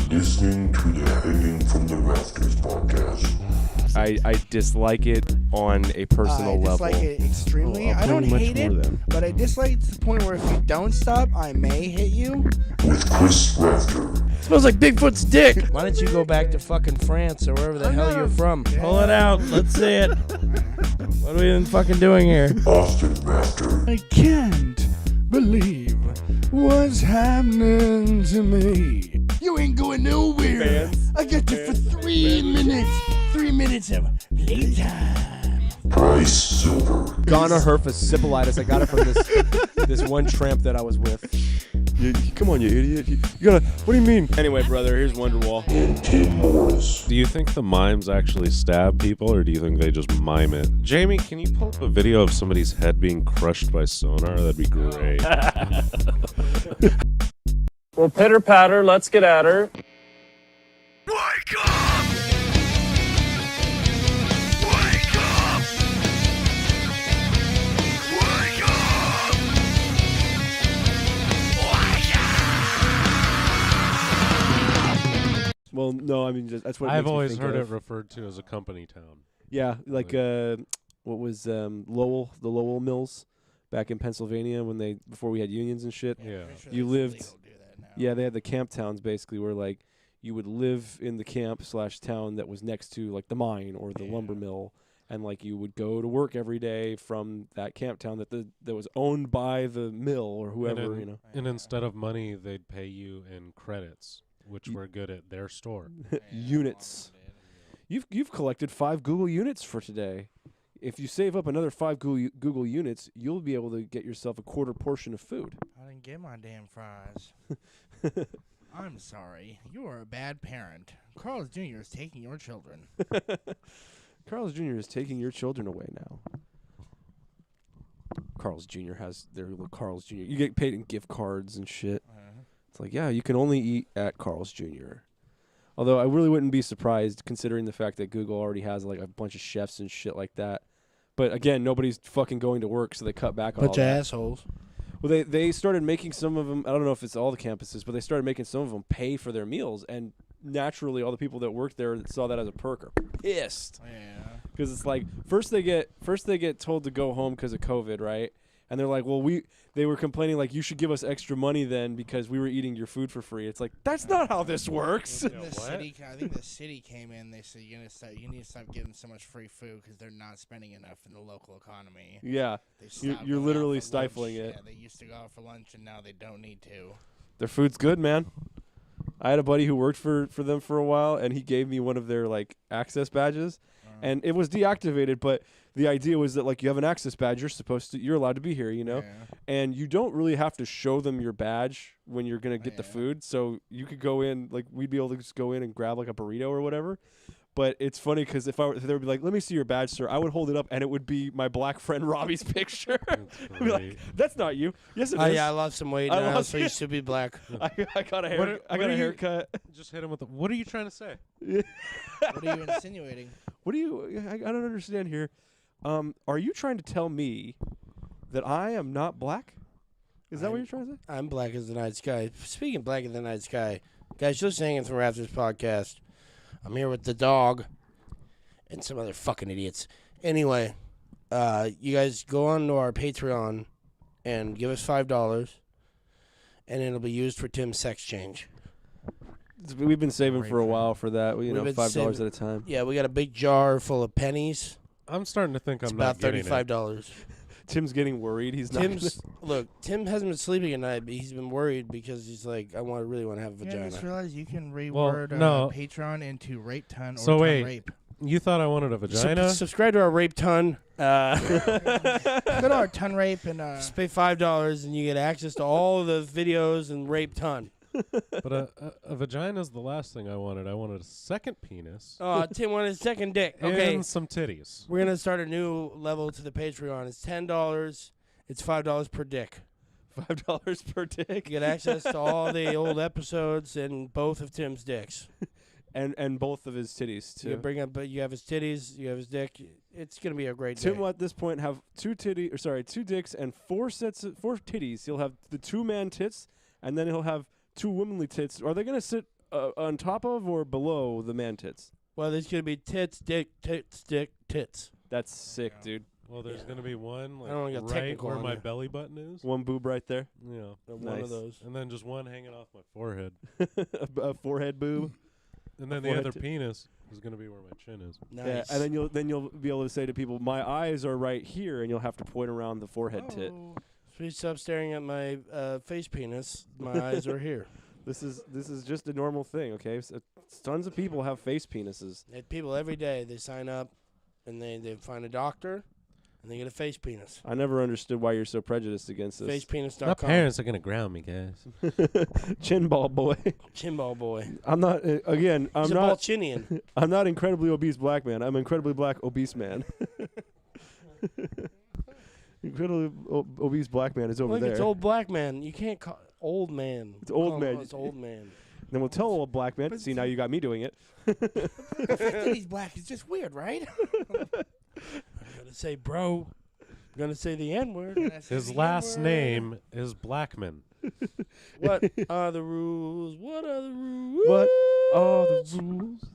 listening to the Hanging from the Rafters podcast. I dislike it on a personal level. I dislike it extremely. I don't hate it, but I dislike it to the point where if you don't stop, I may hit you. With Chris Rafter. Smells like Bigfoot's dick. Why don't you go back to fucking France or wherever the hell you're from? Yeah. Pull it out. Let's see it. What are we even fucking doing here? Austin Rafter. I can't believe what's happening to me. You ain't going nowhere. Fans. I got you for 3 minutes. 3 minutes of playtime. Bryce Silver. Ghana herpes syphilitis. I got it from this one tramp that I was with. Come on, you idiot. You gotta. What do you mean? Anyway, brother, here's Wonderwall. And Tim Morris. Do you think the mimes actually stab people, or do you think they just mime it? Jamie, can you pull up a video of somebody's head being crushed by sonar? That'd be great. Well, pitter patter, let's get at her. Wake up! Wake up! Wake up! Wake up! Well, no, I mean that's what I've makes me always think heard of. it referred to as a company town. Yeah, like what was Lowell, the Lowell Mills, back in Pennsylvania before we had unions and shit. Yeah. You lived. Yeah, they had the camp towns basically where like you would live in the camp/town that was next to like the mine or the lumber mill, and like you would go to work every day from that camp town that was owned by the mill or whoever, you know. And instead of money, they'd pay you in credits, which were good at their store. Units. You've collected 5 Google units for today. If you save up another 5 Google units, you'll be able to get yourself a quarter portion of food. I didn't get my damn fries. I'm sorry. You are a bad parent. Carl's Jr. is taking your children. Carl's Jr. is taking your children away now. Carl's Jr. has their little Carl's Jr. You get paid in gift cards and shit. It's like, yeah, you can only eat at Carl's Jr. Although I really wouldn't be surprised considering the fact that Google already has like a bunch of chefs and shit like that. But again, nobody's fucking going to work, so they cut back on all Bunch of that. assholes. Well, they started making some of them. I don't know if it's all the campuses, but they started making some of them pay for their meals, and naturally, all the people that worked there that saw that as a perk are pissed. Yeah. Because it's like first they get told to go home because of COVID, right? And they're like, well, they were complaining like you should give us extra money then because we were eating your food for free. It's like that's not how this works. I think the city came in. They said you need to stop giving so much free food because they're not spending enough in the local economy. Yeah, They stopped you're going literally out for stifling lunch. it. Yeah, they used to go out for lunch and now they don't need to. Their food's good, man. I had a buddy who worked for them for a while, and he gave me one of their like access badges, and it was deactivated. But the idea was that like you have an access badge, you're allowed to be here, you know, Yeah. and you don't really have to show them your badge when you're gonna get the food. So you could go in, like we'd be able to just go in and grab like a burrito or whatever. But it's funny because if they would be like, "Let me see your badge, sir," I would hold it up, and it would be my black friend Robbie's picture. I'd be like, "That's not you." Yes, it is. Yeah, I lost some weight I now, lost so you should be black. I got a hair. What I got are a you- haircut. Just hit him with what are you trying to say? What are you insinuating? What do you? I don't understand here. Are you trying to tell me that I am not black? Is that what you're trying to say? I'm black as the night sky. Speaking of black as the night sky, guys, just hanging from Rafters podcast. I'm here with the dog and some other fucking idiots. Anyway, you guys go on to our Patreon and give us $5, and it'll be used for Tim's sex change. We've been saving for a while for that. You know, We've been $5 saving- at a time. Yeah, we got a big jar full of pennies. I'm starting to think It's I'm about not getting it. $35. Tim's getting worried. He's not. Tim hasn't been sleeping at night, but he's been worried because he's like, I really want to have a Yeah, I vagina. just realized you can Well, reword no. Patreon into rape ton or So ton wait. rape. You thought I wanted a vagina? Subscribe to our Rape Ton. Go to our ton rape and Just pay $5 and you get access to all of the videos and Rape Ton. But a vagina's the last thing I wanted. I wanted a second penis Oh, Tim wanted his second dick. Okay, and some titties. we're gonna start a new level to the Patreon. It's $10. It's $5 per dick. $5 per You dick. get access to all the old episodes and both of Tim's dicks. And both of his titties You too. bring up, you have his titties, you have his dick. It's gonna be a great Tim day. will at this point have two dicks and four titties. He'll have the 2-man tits, and then he'll have 2 womanly tits. Are they gonna sit on top of or below the man tits? Well, there's gonna be tits, dick, tits, dick, tits. That's sick, dude. Well, there's gonna be one I don't wanna like get right technical where on my you. belly button is. One boob right there. Yeah, One Nice. of those. and then just one hanging off my forehead, A forehead boob. and then the forehead other tit. penis is gonna be where my chin is. Nice. Yeah, and then you'll be able to say to people, "My eyes are right here," and you'll have to point around the forehead tit. Oh. Please stop staring at my face penis. My eyes are here. This is just a normal thing, okay? So, tons of people have face penises. People every day they sign up, and they find a doctor, and they get a face penis. I never understood why you're so prejudiced against this. Facepenis.com. are gonna ground me, guys. Chin ball boy. Chinball boy. I'm not. Again, I'm He's a not. Balchinian. I'm not incredibly obese black man. I'm incredibly black obese man. Incredibly obese black man is over Look, there. it's old black man. You can't call old man. It's old Call him- man. It's old man. Then we'll tell old black man. See, now you got me doing it. The fact that he's black is just weird, right? I'm gonna say bro. I'm gonna say the N word. His last name is Blackman. What are the rules? What are the rules? What are the rules?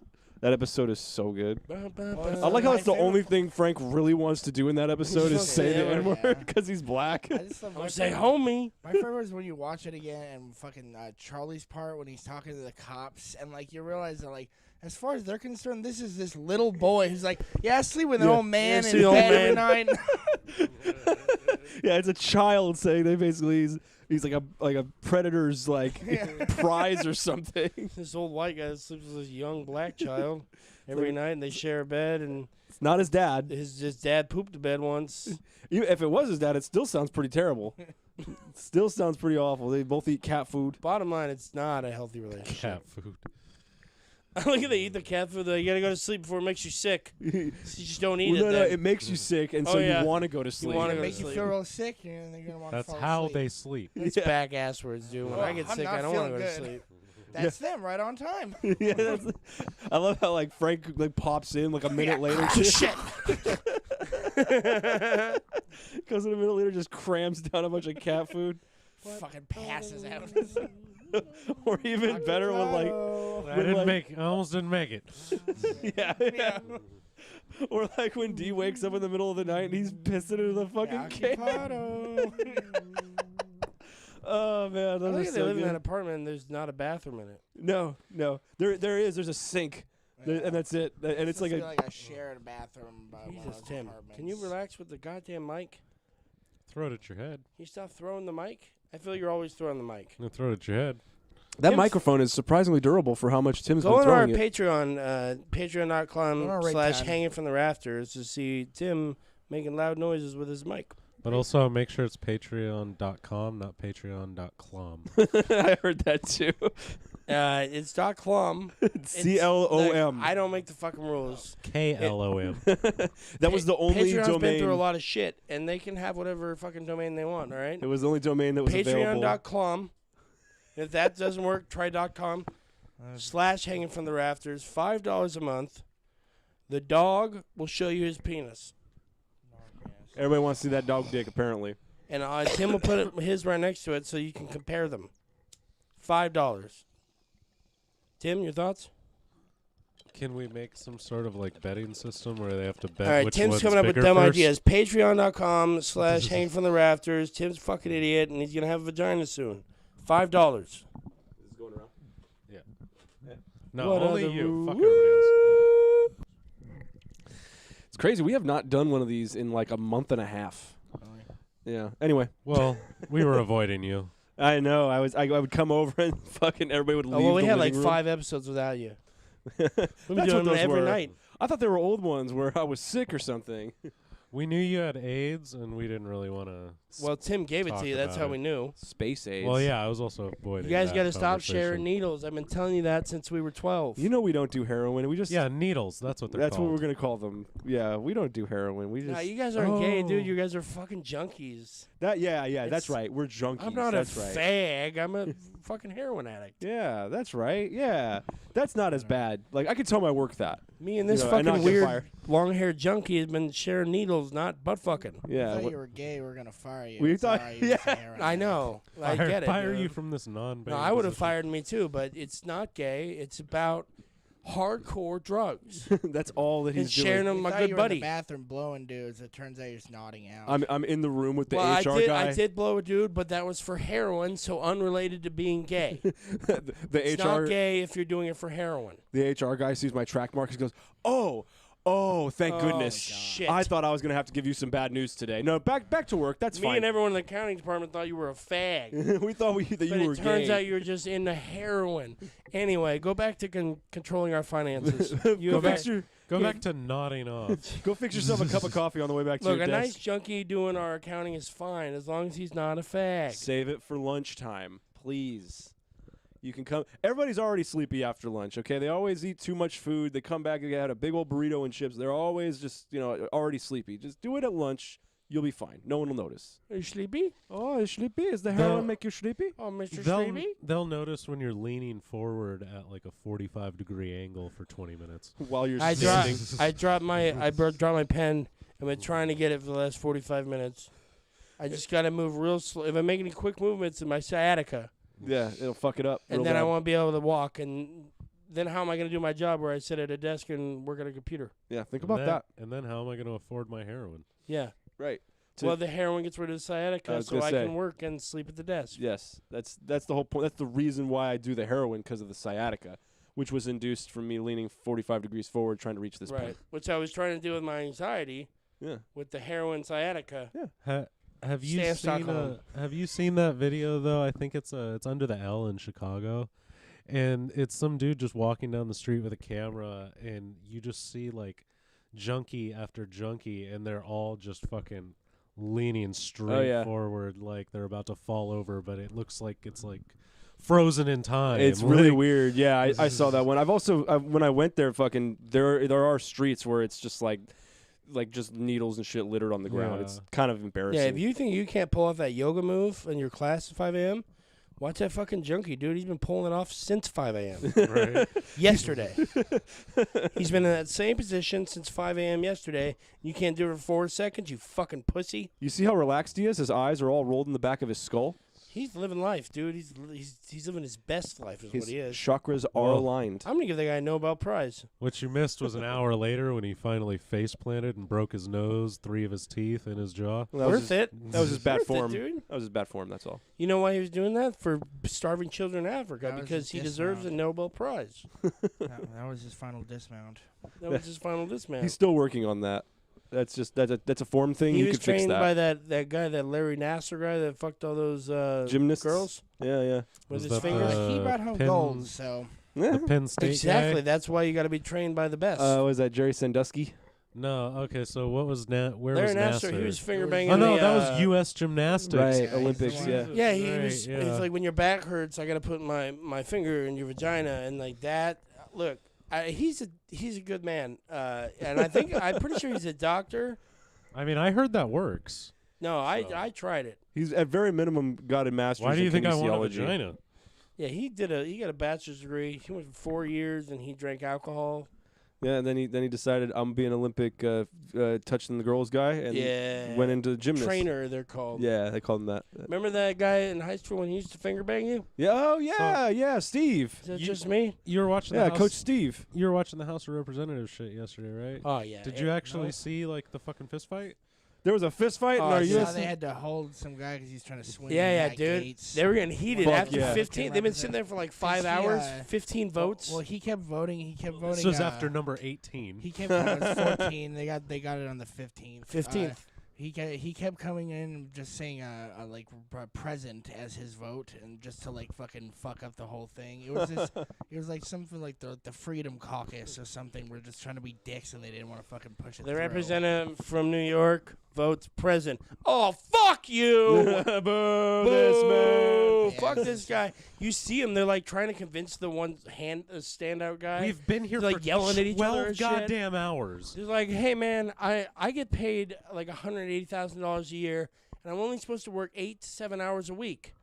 That episode is so good. Ba, ba, Well, ba. I like how my that's the favorite only thing Frank really wants to do in that episode is wants to say say the the N N-word. word because he's black. I just love Or my say favorite- homie. My favorite is when you watch it again and fucking Charlie's part when he's talking to the cops and like you realize that like as far as they're concerned, this is this little boy who's like, yeah, I sleep with an Yeah. old man Yeah, in see the old bed every man. night. Yeah, it's a child saying they basically he's like a predator's like prize or something. This old white guy sleeps with this young black child every night, and they share a bed. And It's not his dad. his dad pooped the bed once. Even if it was his dad, it still sounds pretty terrible. Still sounds pretty awful. They both eat cat food. Bottom line, it's not a healthy relationship. Cat food. Look at they eat the cat food. You gotta go to sleep before it makes you sick. Well, So you just don't eat no, it. no, Then. it makes you sick, and Oh, so yeah. you want to go to sleep. wanna It go makes you sleep. feel real sick and they're gonna want to That's fall how asleep. they sleep. It's Yeah. back ass words, dude. When Well, I get I'm sick, not I don't want to feeling go to good. sleep. That's them right on time. Yeah, that's, I love how like Frank like pops in like a minute later. Shit. Goes in a minute later, just crams down a bunch of cat food, Fucking passes out. or even better with like I almost didn't make it. yeah. Or like when D wakes up in the middle of the night and he's pissing into the fucking can. Oh man, I those are think they so live in that good. apartment and there's not a bathroom in it. No, there is. There's a sink, and that's it. And it's like a. a shared bathroom by one of Jesus, those Tim. apartments. Can you relax with the goddamn mic? Throw it at your head. Can you stop throwing the mic? I feel you're always throwing the mic. No, throw it at your head. That Tim's- microphone is surprisingly durable for how much Tim's Go been on our throwing it. Patreon, Go on our patreon.com rate / time. hanging from the rafters to see Tim making loud noises with his mic. But also make sure it's patreon.com, not patreon.clom. I heard that too. It's .clom. CLOM. I don't make the fucking rules. KLOM. That was the only Patreon's been domain. through a lot of shit, and they can have whatever fucking domain they want, all right? It was the only domain that was available. Patreon.com. If that doesn't work, try .com / hanging from the rafters. $5 a month. The dog will show you his penis. Everybody wants to see that dog dick, apparently. And Tim will put his right next to it so you can compare them. $5. Tim, your thoughts? Can we make some sort of like betting system where they have to bet All right, which Tim's one's coming up with bigger dumb first? ideas. Patreon.com / hanging from the rafters. Tim's a fucking idiot, and he's going to have a vagina soon. $5. No, What only other you. Fuck rule? everybody else. It's crazy. We have not done one of these in like a month and a half. Yeah. Anyway, Well, we were avoiding you. I know. I would come over and fucking everybody would leave. Oh, well, we the had like living room. 5 episodes without you. That's We've been what doing them those every were. night. I thought they were old ones where I was sick or something. We knew you had AIDS, and we didn't really want to. Well, Tim gave it Talk to you. That's about how it. we knew. Space AIDS. Well, yeah, I was also avoiding. You guys that got to stop sharing conversation. needles. I've been telling you that since we were 12. You know we don't do heroin. We just Yeah, needles. That's what they're That's called. what we're gonna call them. Yeah, we don't do heroin. We just Nah, you guys aren't gay, dude. Oh. You guys are fucking junkies. that. Yeah, It's- that's right. We're junkies. I'm not that's a right. fag. I'm a fucking heroin addict. Yeah, that's right. Yeah, that's not as bad. Like I could tell my work that. Me and this You know, and not fucking get weird fired. long-haired junkie has been sharing needles girls, not butt fucking. I Yeah. thought what- you were gay. We were gonna fire you. We It's thought- alright, you use yeah. hair on I that. know. I get it. Fire dude. you from this non-banned No, I would have position. fired me too, but it's not gay. It's about hardcore drugs That's all that and he's sharing doing. them We with my thought good you were in buddy. the bathroom blowing dudes. It turns out you're just nodding out. I'm in the room with the Well, HR guy. I did blow a dude, but that was for heroin, so unrelated to being gay. the It's HR not gay if you're doing it for heroin. the HR guy sees my track marks. He goes, "Oh, thank Oh, goodness! shit. I thought I was gonna have to give you some bad news today. No, back to work. That's Me fine. and everyone in the accounting department thought you were a fag. we thought that But you were it turns gay. out you're just into heroin. Anyway, go back to controlling our finances. You go have fix a- your Go back to nodding off. go fix yourself a cup of coffee on the way back to Look, your a desk. nice junkie doing our accounting is fine as long as he's not a fag. Save it for lunchtime, please. You can come. Everybody's already sleepy after lunch. Okay, they always eat too much food. They come back and get a big old burrito and chips. They're always just already sleepy. Just do it at lunch. You'll be fine. No one will notice. Are you sleepy? Oh, you sleepy? Is the They'll- heroin make you sleepy? Oh, Mr. They'll, Sleepy? they'll notice when you're leaning forward at like a 45-degree angle for 20 minutes. While you're I standing. dropped my pen. I've been trying to get it for the last 45 minutes. I just got to move real slow. If I make any quick movements in my sciatica, Yeah, it'll fuck it up. and real then I bad. won't be able to walk, and then how am I going to do my job where I sit at a desk and work at a computer? Yeah, think And about then- that. And then how am I going to afford my heroin? Yeah. Right. To- Well, the heroin gets rid of the I sciatica, was so gonna I say. can work and sleep at the desk. Yes, that's the whole point. That's the reason why I do the heroin, because of the sciatica, which was induced from me leaning 45 degrees forward trying to reach this Right. point. Which I was trying to do with my anxiety Yeah. with the heroin sciatica. Have you Stan seen Stockholm. Have you seen that video though? I think it's under the L in Chicago, and it's some dude just walking down the street with a camera, and you just see like junkie after junkie, and they're all just fucking leaning straight yeah. forward like they're about to fall over, but it looks like it's like frozen in time. It's really Like, weird. Yeah, I saw that one. I've also when I went there, fucking there are streets where it's just like just needles and shit littered on the ground. Yeah. It's kind of embarrassing. Yeah, if you think you can't pull off that yoga move in your class at 5 a.m., watch that fucking junkie, dude. He's been pulling it off since 5 a.m. right? yesterday. He's been in that same position since 5 a.m. yesterday. You can't do it for 4 seconds, you fucking pussy. You see how relaxed he is? His eyes are all rolled in the back of his skull. He's living life, dude. He's living his best life, is His what he is. chakras are Well, aligned. I'm gonna give that guy a Nobel Prize. What you missed was an hour later when he finally face planted and broke his nose, 3 of his teeth, and his jaw. Well, that was Worth his, it. That was his bad Worth it, form. dude. That was his bad form. That's all. You know why he was doing that? For starving children in Africa, That was because his he deserves a dismount. Nobel Prize. that was his final dismount. That was his final dismount. He's still working on that. That's a form thing. He You was could fix trained that. by that guy, that Larry Nasser guy that fucked all those Gymnasts? girls Yeah, yeah. with Was his that fingers. He Uh, brought home Penn- gold, so Yeah. The Penn State Exactly. guy? That's why you got to be trained by the best. Was that Jerry Sandusky? No, okay, so what was where Larry was Nasser, Nasser? he was finger Oh, banging. Oh no, the, that was U.S. gymnastics. Right, Yeah, he's Olympics. the Yeah. one. Yeah, he Right, was. yeah. It's like when your back hurts, I got to put my finger in your vagina, and like that. Look, he's a good man, and I'm pretty sure he's a doctor. I mean, I heard that works. No, I tried it. He's at very minimum got a master's. Why do you in think I want a kinesiology. vagina? Yeah, he got a bachelor's degree. He went for 4 years, and he drank alcohol. Yeah, and then he decided I'm being an Olympic touching the girls guy, and Yeah, went into gymnast. trainer. They're called. Yeah, they called him that. Remember that guy in high school when he used to finger bang you? Yeah. Oh yeah, yeah. Steve. Is that You- just me? You were watching Yeah, the House, Coach Steve. You were watching the House of Representatives shit yesterday, right? Oh yeah. Did you actually see like the fucking fist fight? There was a fist fight Oh, in our yeah. you know, U.S. they had to hold some guy because he's trying to swing. Yeah, Matt dude. Gaetz. They were getting heated Fuck after yeah. 15. They've been sitting there for like 5 He, hours, 15 Well, votes. Well, he kept voting. He kept voting. This was after number 18. He kept voting. It was 14. They got it on the 15th. 15th. He kept coming in just saying like present as his vote and just to like fucking fuck up the whole thing. It was just it was like something like the Freedom Caucus or something. We're just trying to be dicks and they didn't want to fucking push it. The through. representative from New York votes present. Oh, fuck you! Boo, Boo! this Yeah, Fuck this this is- guy. You see him, they're like trying to convince the one standout guy. We've been here They're, for like, yelling at each other 12 and shit. goddamn hours. He's like, hey man, I get paid like $180,000 a year, and I'm only supposed to work 8 to 7 hours a week.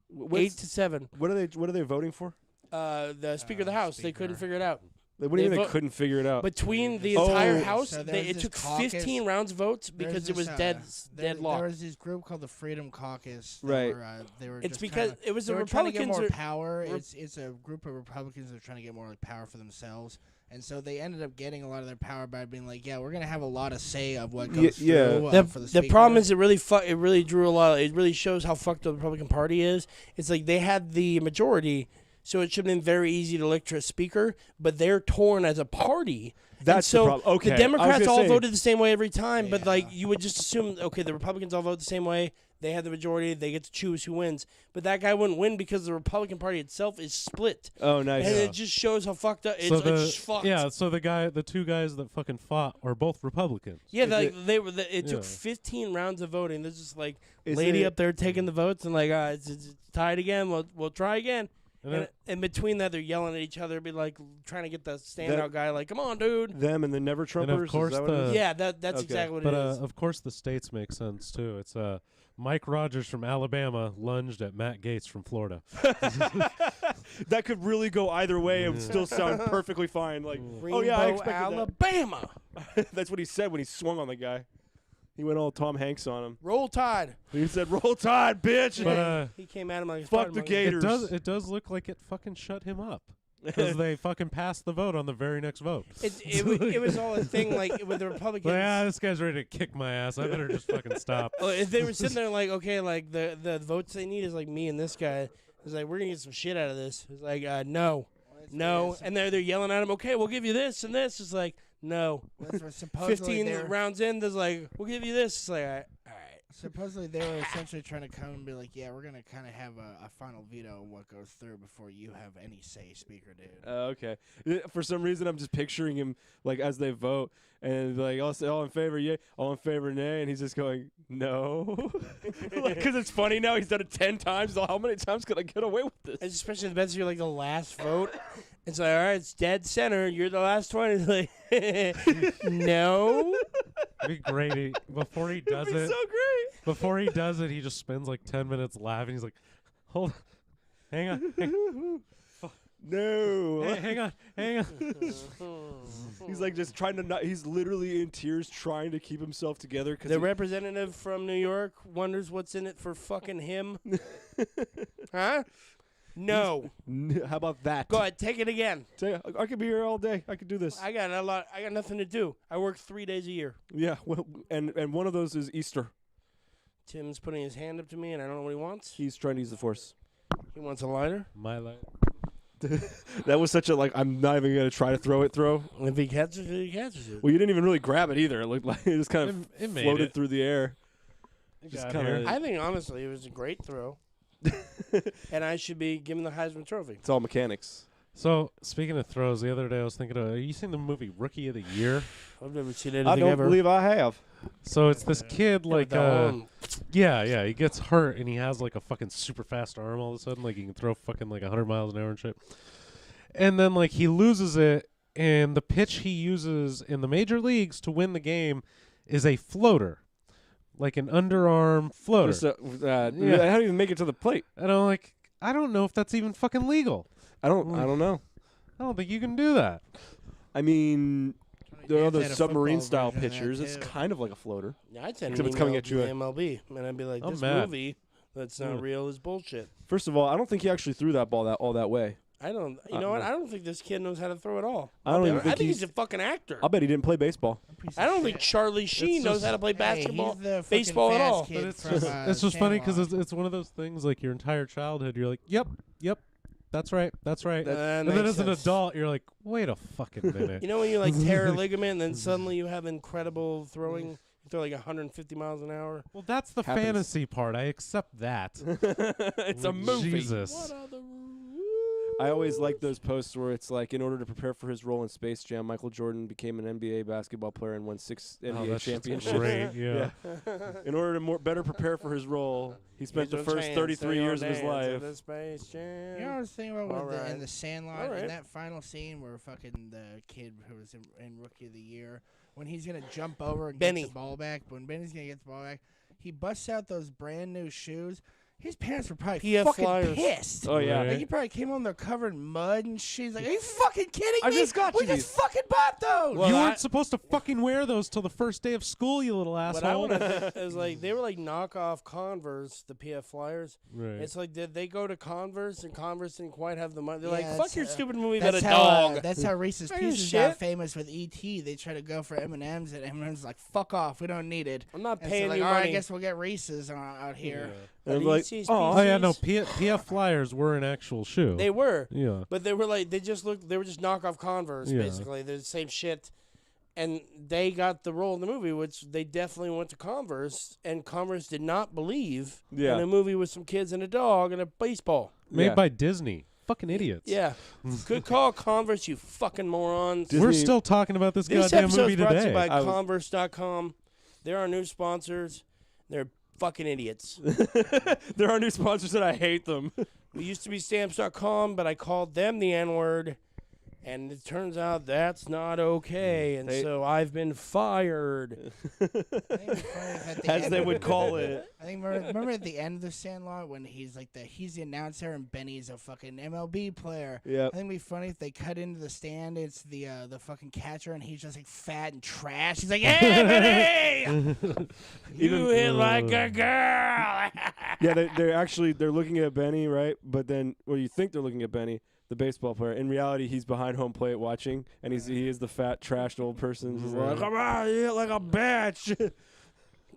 What's- 8 to 7. What are they voting for? The Speaker of the House, they Speaker. couldn't figure it out. What do you They mean they vote- couldn't figure it out? Between the Oh. entire house, So they, there's it this took caucus- 15 rounds of votes because it was There deadlocked. was this group called the Freedom Caucus. That Right. They were It's just because trying it was they the were trying to get Republicans. more Are, power. Rep- It's a group of Republicans that are trying to get more like power for themselves. And so they ended up getting a lot of their power by being like, yeah, we're gonna have a lot of say of what goes yeah. through. For the the problem speaker. is it really drew a lot. It really shows how fucked the Republican Party is. It's like they had the majority, so it should have been very easy to elect a speaker, but they're torn as a party. That's so the problem. Okay, the I was Democrats gonna all say- voted the same way every time, but Yeah. like you would just assume, okay, the Republicans all vote the same way. They have the majority. They get to choose who wins. But that guy wouldn't win because the Republican Party itself is split. Oh, nice. And it just shows how fucked up. It's, So it's just fucked. so the two guys that fucking fought are both Republicans. Yeah, Is like it- they were. It took Yeah. 15 rounds of voting. There's just like Is lady it- up there taking the votes and like, it's tied again. We'll try again. And And it- in between that, they're yelling at each other, be like trying to get the standout guy, like, come on, dude. Them and the Never Trumpers. course is that what it the- is? Yeah, that's Okay. exactly what But it is. of course the states make sense too. It's Mike Rogers from Alabama lunged at Matt Gaetz from Florida. That could really go either way. It would still sound perfectly fine. Like, oh yeah, I Rainbow, expected Alabama. that. That's what he said when he swung on the guy. He went all Tom Hanks on him. Roll Tide. He said, "Roll Tide, bitch." But He came at him like a Fuck spider the monkey. Gators. it does look like it fucking shut him up because they fucking passed the vote on the very next vote. It was all a thing, like, with the Republicans. Like, this guy's ready to kick my ass. I better just fucking stop. Oh, if they were sitting there like, okay, like the votes they need is like me and this guy. It's like we're gonna get some shit out of this. It's like no, and they're yelling at him. Okay, we'll give you this and this. It's like no. Supposedly 15 they're- rounds in, there's like we'll give you this. It's like all right. Supposedly they were essentially trying to come and be like, yeah, we're gonna kind of have a final veto on what goes through before you have any say, speaker, dude. Okay. For some reason, I'm just picturing him like as they vote, and like all in favor, yay, all in favor, nay, and he's just going, no, because it's funny now. He's done it 10 times. So how many times could I get away with this? And especially the best you're like the last vote. It's like all right, it's dead center. You're the last one. It's like no. It'd be great before he does It'd be it. so great. Before he does it, he just spends like 10 minutes laughing. He's like, hold, hang on, No. hang on, hang on. He's like just trying to not. He's literally in tears, trying to keep himself together. Because The representative from New York wonders what's in it for fucking him. Huh? No. how about that? Go ahead, take it again. I could be here all day. I could do this. I got nothing to do. I work 3 days a year. Yeah. Well, and one of those is Easter. Tim's putting his hand up to me, and I don't know what he wants. He's trying to use the Force. He wants a lighter. My life. That was such a like. I'm not even gonna try to throw it. If he catches it, he catches it. Well, you didn't even really grab it either. It looked like it just kind of It made floated it. through the air. It Just got kinda- here. I think honestly, it was a great throw, and I should be given the Heisman Trophy. It's all mechanics. So speaking of throws, the other day I was thinking, have you seen the movie Rookie of the Year? I've never seen anything ever. I have. So it's this kid like The arm. yeah, he gets hurt and he has like a fucking super fast arm all of a sudden, like he can throw fucking like 100 miles an hour and shit. And then like he loses it, and the pitch he uses in the major leagues to win the game is a floater, like an underarm floater. Just, Yeah. I don't even make it to the plate. And I'm like, I don't know if that's even fucking legal. I don't know. I don't think you can do that. I mean, there are They those had a submarine football style version of that, pitchers. It's too. kind of like a floater. Yeah, I'd send Except an it's coming email at you to at- the MLB, and I'd be like, I'm this mad. movie that's not Yeah. real is bullshit. First of all, I don't think he actually threw that ball all that way. I don't. You know what? I don't think this kid knows how to throw at all. I don't even I think think he's a fucking actor. I'll bet he didn't play baseball. I don't think Charlie Sheen knows how to play basketball, baseball at all. But it's just funny because it's one of those things like your entire childhood. You're like, yep, that's right. And then as an adult, you're like, wait a fucking minute. You know when you like tear a ligament and then suddenly you have incredible throwing, you throw like 150 miles an hour. Well, that's the Happens. fantasy part. I accept that. It's a movie. Jesus. I always like those posts where it's like, in order to prepare for his role in Space Jam, Michael Jordan became an NBA basketball player and won 6 Oh, NBA that's just championships. great. Yeah. In order to better prepare for his role, he spent the first 33 years of his life. You know what I was thinking about with in the Sandlot, Alright. in that final scene where fucking the kid who was in Rookie of the Year, when he's gonna jump over and Benny. get the ball back, when Benny's gonna get the ball back, he busts out those brand new shoes, His parents were probably PF fucking Flyers. pissed. Oh yeah. Right. Like he probably came home, they're covered in mud and shit. He's like, "Are you fucking kidding I me? just got we you just these." fucking bought those." Well, you I- weren't supposed to fucking wear those till the first day of school, you little What I asshole. want to is like they were like knockoff Converse, the PF Flyers. Right. It's like did they go to Converse and Converse didn't quite have the money? They're Yeah, like, fuck it's, your stupid movie That's about a how, dog. that's how Reese's Are you Pieces shit? got famous with E.T. They try to go for M&M's, and M&M's like, "Fuck off, we don't need it." I'm not And so paying like, you all right, money. I guess we'll get Reese's out here. And I'm Are like, these Oh yeah, no. PCs? PF Flyers were an actual shoe. They were. Yeah. But they were like they were just knockoff Converse Yeah. basically. They're the same shit. And they got the role in the movie, which they definitely went to Converse, and Converse did not believe Yeah. in a movie with some kids and a dog and a baseball. Made Yeah. by Disney. Fucking idiots. Yeah. Good call, Converse, you fucking morons. Disney- We're still talking about this This goddamn episode movie is brought to today. you by I was- Converse.com. They're our new sponsors. They're fucking idiots. There are new sponsors and I hate them. We used to be Stamps.com, but I called them the N-word, and it turns out that's not okay, and They- so I've been fired. I think it's funny if at the As end- they would call it. I think remember at the end of the Sandlot when he's like he's the announcer and Benny's a fucking MLB player. Yep. I think it'd be funny if they cut into the stand. It's the fucking catcher and he's just like fat and trash. He's like, "Hey, Benny, you hit like a girl." Yeah, they're looking at Benny, right? But then, well, you think they're looking at Benny, the baseball player. In reality, he's behind home plate watching, and he is the fat, trashed old person. Just like, come on, you hit like a bitch.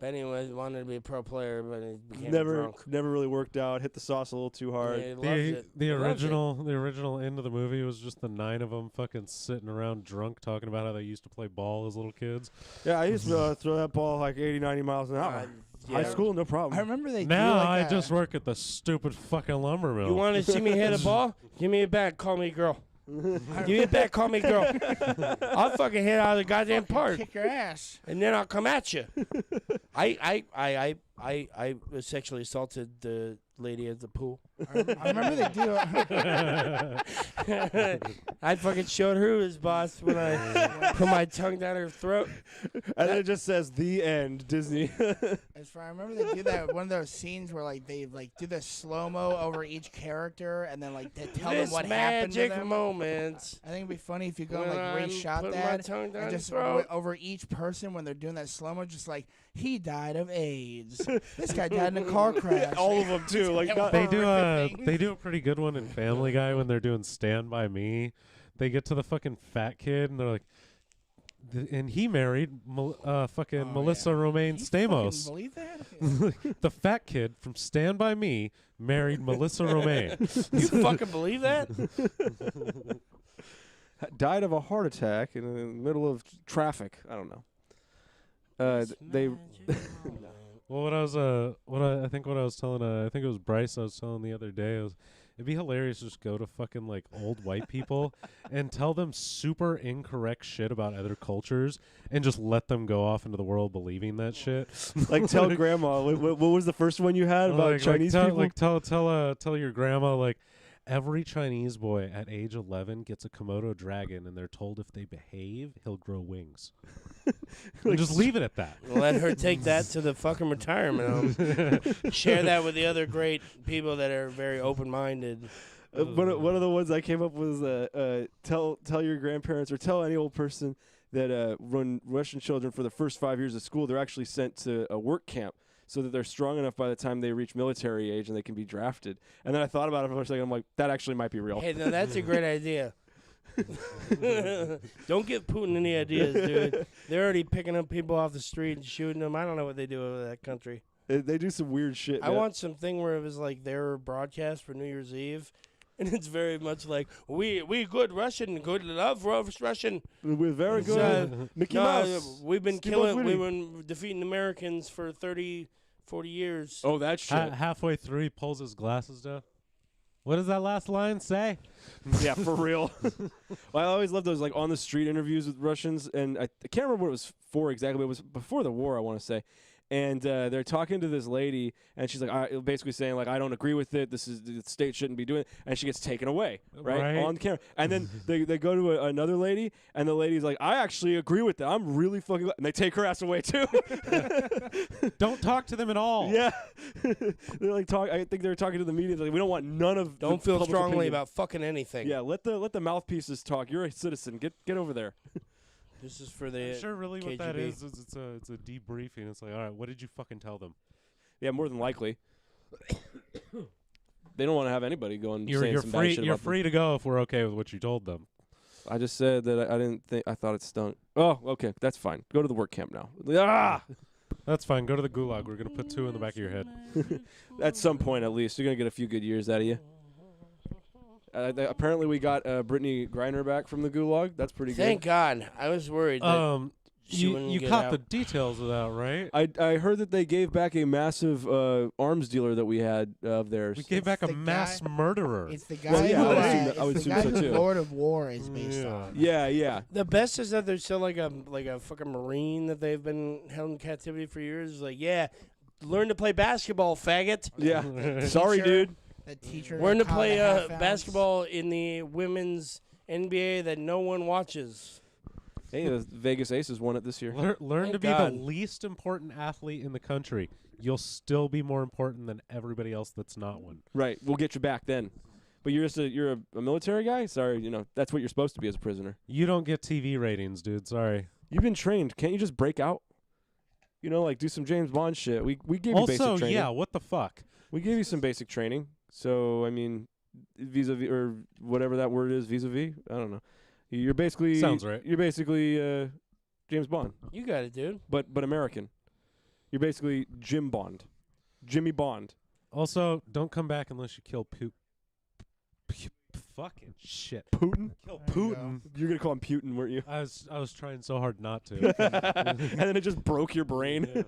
Benny wanted to be a pro player, but he became never drunk. really worked out. Hit the sauce a little too hard. Yeah, he loves it. The He loves it. original end of the movie was just the 9 of them fucking sitting around drunk talking about how they used to play ball as little kids. Yeah, I used to throw that ball like 80, 90 miles an hour. High yeah. school, no I problem. remember they Now do like I a- just work at the stupid fucking lumber mill. You want to see me hit a ball? Give me a bat, call me a girl. Give me a bat, call me a girl. I'll fucking hit out of the goddamn park, kick your ass. and then I'll come at you. I sexually assaulted the lady at the pool. I remember they do. I fucking showed her who was boss when I put my tongue down her throat. And then it just says the end, Disney. As far I remember, they do that one of those scenes where like they like do the slow mo over each character, and then like they tell This them what happened to magic them. moment. I think it'd be funny if you go When and like I'm reshot putting my that tongue down and your just throat. over each person when they're doing that slow mo, just like he died of AIDS. This guy died in a car crash. All of them too. Like not, They do horrific thing. they do a pretty good one in Family Guy when they're doing Stand By Me. They get to the fucking fat kid and they're like, and he married fucking Oh, Melissa yeah. Romaine You fucking Stamos. believe that? The fat kid from Stand By Me married Melissa Romaine. You fucking believe that? died of a heart attack in the middle of traffic. I don't know. They Well, what I was I think what I was telling I think it was Bryce I was telling the other day was it'd be hilarious to just go to fucking like old white people and tell them super incorrect shit about other cultures and just let them go off into the world believing that shit. like tell grandma. What was the first one you had about Like, Chinese tell, people? Like tell your grandma like every Chinese boy at age 11 gets a Komodo dragon and they're told if they behave, he'll grow wings. And just leave it at that. Let her take that to the fucking retirement home. Share that with the other great people that are very open-minded. One of the ones I came up with was tell your grandparents or tell any old person that when Russian children for the first 5 years of school, they're actually sent to a work camp so that they're strong enough by the time they reach military age and they can be drafted. And then I thought about it for a second. I'm like, that actually might be real. Hey, no, that's a great idea. Don't give Putin any ideas, dude. They're already picking up people off the street and shooting them. I don't know what they do over that country. They do some weird shit. I man. want something where it was like their broadcast for New Year's Eve. And it's very much like, we good Russian, good love Russian. We're very So, good. Mickey No, Mouse. we've been Steve killing, Buscemi. we've been defeating Americans for 30, 40 years. Oh, that shit. Halfway through, he pulls his glasses down. What does that last line say? Yeah, for real. Well, I always loved those like on the street interviews with Russians, and I can't remember what it was for exactly. But it was before the war, I want to say. and they're talking to this lady, and she's like, basically saying like, I don't agree with it. The state shouldn't be doing it, and she gets taken away Right. on camera. And then they go to another lady, and the lady's like, I actually agree with that. I'm really fucking, and they take her ass away too. Don't talk to them at all. Yeah, they're like I think they're talking to the media. Like, we don't want none of. Don't the feel public strongly opinion. about fucking anything. Yeah, let the mouthpieces talk. You're a citizen. Get over there. This is for the I'm sure really what that KGB. is it's a debriefing. It's like, all right, what did you fucking tell them? Yeah, more than likely. They don't want to have anybody going. You're saying some bad free. shit You're about them. free to go if we're okay with what you told them. I just said that I didn't think. I thought it stunk. Oh, okay, that's fine. Go to the work camp now. Ah! That's fine. Go to the gulag. We're gonna put 2 in the back of your head. At some point, at least, you're gonna get a few good years out of you. Apparently, we got Brittany Griner back from the gulag. That's pretty Thank good. God. I was worried. That she You wouldn't you get caught out. the details of that, right? I heard that they gave back a massive arms dealer that we had of theirs. We gave back a the mass guy- murderer. It's the guy Well, yeah, who, I would assume that- I would it's the assume guy so, who too. Lord of War is based Yeah. on. Yeah. The best is that there's still like a fucking Marine that they've been held in captivity for years. Like, yeah, learn to play basketball, faggot. Yeah. Sorry, Teacher, dude. The teacher. Learn to caught play a half ounce. basketball in the women's NBA that no one watches. Hey, the Vegas Aces won it this year. Learn Thank to be God. the least important athlete in the country. You'll still be more important than everybody else that's not one. Right. We'll get you back then. But you're just a military guy? Sorry, that's what you're supposed to be as a prisoner. You don't get TV ratings, dude. Sorry. You've been trained. Can't you just break out? Like do some James Bond shit. We gave you basic Also, training. yeah, what the fuck? We gave you some basic training. So, I mean, vis-a-vis or whatever that word is, vis-a-vis, I don't know. You're basically Sounds right. You're basically James Bond, You got it, dude. but American. You're basically Jim Bond. Jimmy Bond. Also, don't come back unless you kill fucking shit. Putin? Kill There you Putin. You're going to call him Putin, weren't you? I was trying so hard not to. And then it just broke your brain. Yeah.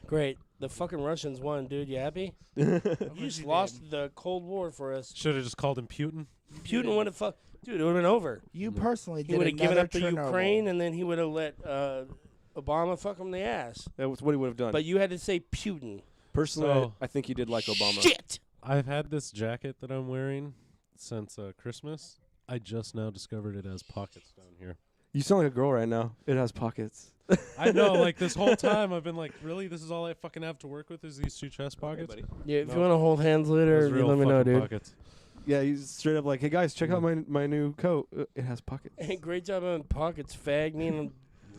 Great. The fucking Russians won, dude. You happy? Of You course just he lost did. the Cold War for us. Should have just called him Putin. Putin would have dude, it would have been over. You personally He did would have given up to another Chernobyl. Ukraine, and then he would have let Obama fuck him in the ass. That was what he would have done. But you had to say Putin. Personally, So- I think he did like Obama. Shit. I've had this jacket that I'm wearing since Christmas. I just now discovered it has pockets down here. You sound like a girl right now. It has pockets. I know, like this whole time I've been like, really, this is all I fucking have to work with is these 2 chest pockets. Yeah, if No. you want to hold hands later, Those you real let me know, fucking dude. Pockets. Yeah, he's straight up like, hey guys, check out my new coat. It has pockets. Hey, great job on pockets, fag. Me and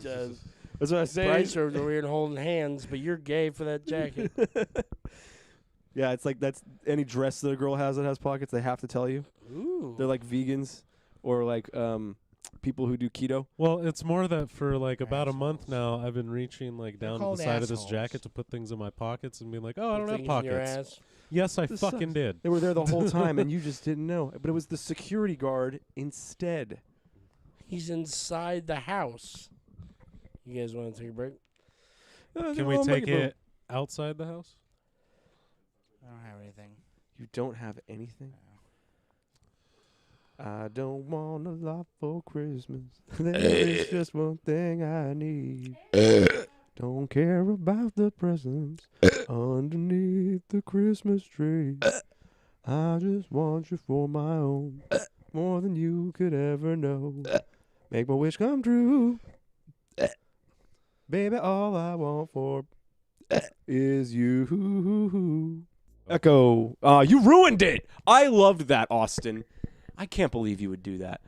That's what I say. Bryce are over here holding hands, but you're gay for that jacket. Yeah, it's like that's any dress that a girl has that has pockets, they have to tell you. Ooh. They're like vegans or like people who do keto. Well, it's more that for like about a month now, I've been reaching like They're down to called the side of this assholes. jacket to put things in my pockets and being like, oh, I don't have Things in your pockets. ass. Yes, I This fucking sucks. did. They were there the whole time and you just didn't know. But it was the security guard instead. He's inside the house. You guys want to take a break? Can we take it outside the house? I don't have anything. You don't have anything? I don't want a lot for Christmas. There's just one thing I need. Don't care about the presents underneath the Christmas tree. I just want you for my own, more than you could ever know. Make my wish come true. Baby, all I want for is you. Echo. You ruined it. I loved that, Austin. I can't believe you would do that.